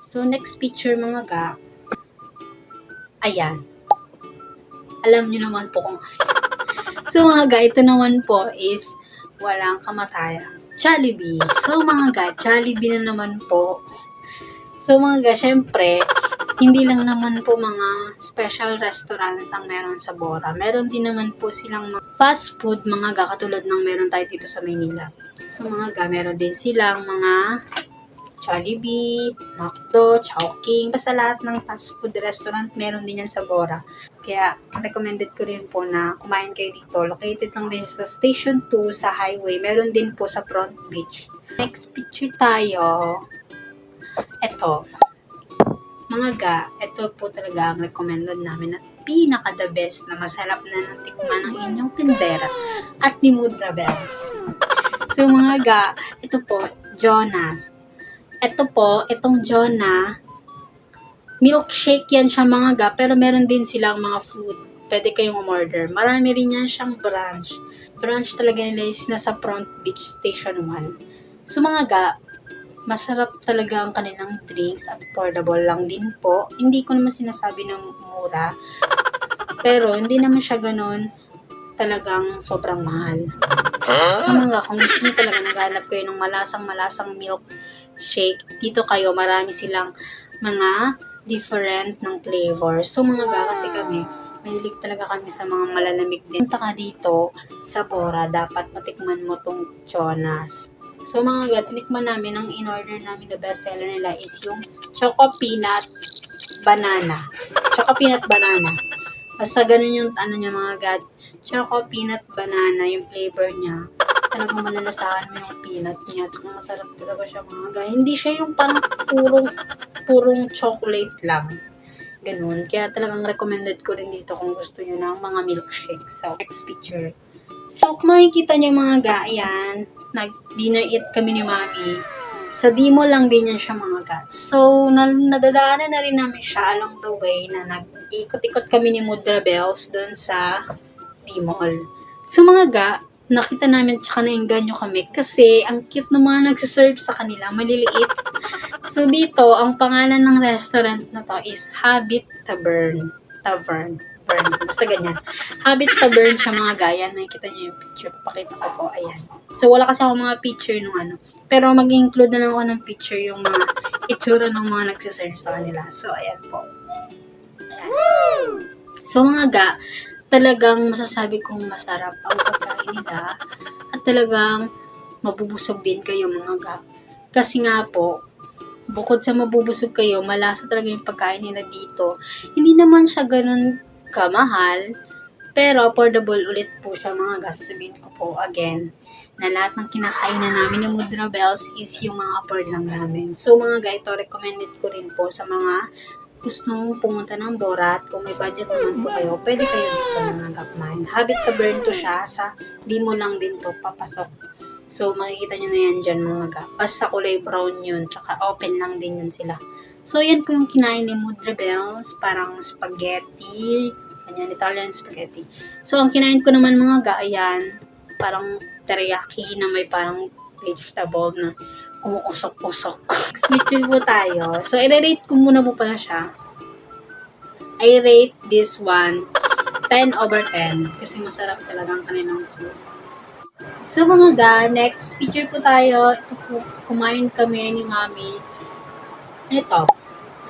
So, next picture mga ga. Ayan. Alam niyo naman po kung So, mga ga, ito naman po is walang kamatayan. Jollibee. So, mga ga, Jollibee na naman po. So, mga ga, syempre, hindi lang naman po mga special restaurants ang meron sa Bora. Meron din naman po silang mga fast food, mga ga, katulad ng meron tayo dito sa Maynila. So, mga ga, meron din silang mga Jollibee, McDo, Chowking. Basta lahat ng fast food restaurant, meron din yan sa Bora. Kaya, recommended ko rin po na kumain kayo dito. Located lang din sa Station 2 sa highway. Meron din po sa Front Beach. Next picture tayo. Ito. Mga ga, ito po talaga ang recommended namin at pinaka the best na masarap na natikman ng inyong tindera at ni Mudra Bells. So mga ga, ito po, Jonah. Ito po, itong Jonah, milkshake yan siya mga ga, pero meron din silang mga food. Pwede kayong umorder. Marami rin yan siyang branch. Branch talaga nila is nasa Front Beach Station 1. So mga ga, masarap talaga ang kanilang drinks at affordable lang din po. Hindi ko naman sinasabi ng mura. Pero hindi naman siya ganun talagang sobrang mahal. So mga kung gusto nyo talaga naghanap kayo ng malasang milk shake, dito kayo marami silang mga different ng flavor. So mga ga kasi kami, mahilig talaga kami sa mga malalamig din. Punta ka dito sa Bora, dapat matikman mo tong Jonas. So mga ga, tinikman namin, ang in-order namin na bestseller nila is yung Choco Peanut Banana. Choco Peanut Banana. Basta ganun yung ano niya mga ga, Choco Peanut Banana yung flavor niya. Talagang malalasahan mo yung peanut niya. At masarap talaga siya mga ga. Hindi siya yung parang purong chocolate lang. Ganun. Kaya talagang recommended ko rin dito kung gusto nyo ng mga milkshake. So, next picture. So, kung makikita nyo mga ga, ayan, nag-dinner eat kami ni Mami. Sa D-Mall lang din yan siya mga ga. So, nadadaanan na rin namin siya along the way na nag-ikot-ikot kami ni Mudra Bells doon sa D-Mall. So, mga ga, nakita namin tsaka nainganyo kami kasi ang cute ng mga nagsiserve sa kanila, maliliit. So, dito, ang pangalan ng restaurant na to is Habit Tavern. Basta ganyan. Habit Tavern siya mga gaya. Nakikita niyo yung picture. Pakita ko po. Ayan. So, wala kasi ako mga picture nung ano. Pero mag-include na lang ako ng picture yung mga itsura ng mga nagsiserve sa kanila. So, ayan po. Ayan. So, mga ga, talagang masasabi kong masarap ang pagkain nila. At talagang mabubusog din kayo mga ga. Kasi nga po, bukod sa mabubusog kayo, malasa talaga yung pagkain nila dito. Hindi naman siya ganun kamahal, pero affordable ulit po siya mga ga. Sasabihin ko po again, na lahat ng kinakainan namin ng Mudra Bells is yung mga afford lang namin. So mga ga, ito recommended ko rin po sa mga gustong pumunta ng Bora at kung may budget naman po kayo, pwede kayo dito nanganggap kumain. Habit Tavern to siya, sa di mo lang din to papasok. So, makikita nyo na yan dyan mga ga. Basta kulay brown yun, tsaka open lang din yun sila. So, yan po yung kinain ni Mudra Bells, parang spaghetti, ganyan, Italian spaghetti. So, ang kinain ko naman mga ga, ayan, parang teriyaki na may parang vegetable na umuusok-usok. Switch po tayo. So, i-rate ko muna po pala siya. I rate this one 10 over 10 kasi masarap talaga ang kanilang food. So mga ga, next picture po tayo. Ito po, kumain kami ni Mami. Ito.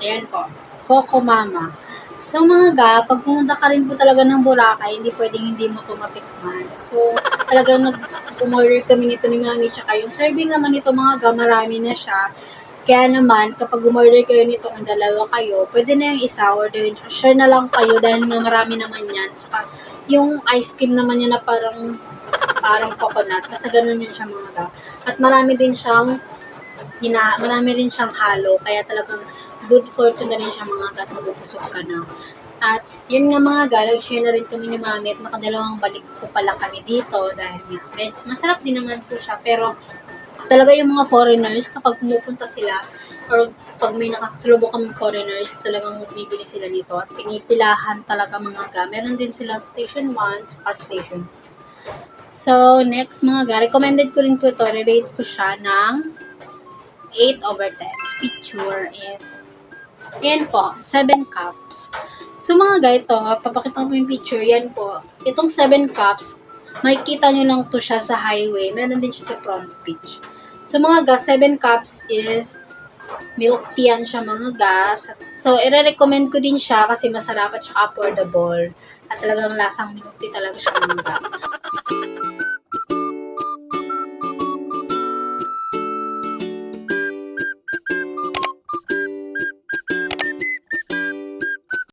Ayan po. Coco Mama. So mga ga, pag pumunta ka rin po talaga ng Boracay, hindi pwedeng hindi mo ito matikman. So talagang nag-order kami nito ni Mami. Tsaka yung serving naman nito mga ga, marami na siya. Kaya naman, kapag umorder kayo nito kung dalawa kayo, pwede na yung isa, orderin nyo. Share na lang kayo dahil nga marami naman yan. Tsaka yung ice cream naman yan na parang coconut. Basta ganun yun siya mga ga. At marami rin siyang halo. Kaya talagang good for to na rin siya mga ga at mabubusog ka na. At yun nga mga ga, nag-share na rin kami ni Mami at nakadalawang balik po pala kami dito dahil nga masarap din naman po siya. Pero talaga yung mga foreigners, kapag pumupunta sila or pag may nakakasalubong kaming foreigners, talagang bibili sila nito at pinipilahan talaga mga ga. Meron din silang station 1 at station 2. So, next mga ga, recommended ko rin po ito. Rate ko siya ng 8 over 10. Picture is Ayan po, 7 cups. So mga guys, ito, papakita ko po yung picture. Yan po. Itong 7 cups, makikita nyo lang to siya sa highway. Meron din siya sa front page. So mga guys, 7 cups is milk tea yan siya mga gas. So, i-recommend ko din siya kasi masarap at saka affordable. At talagang lasang milk tea talaga siya mga gas.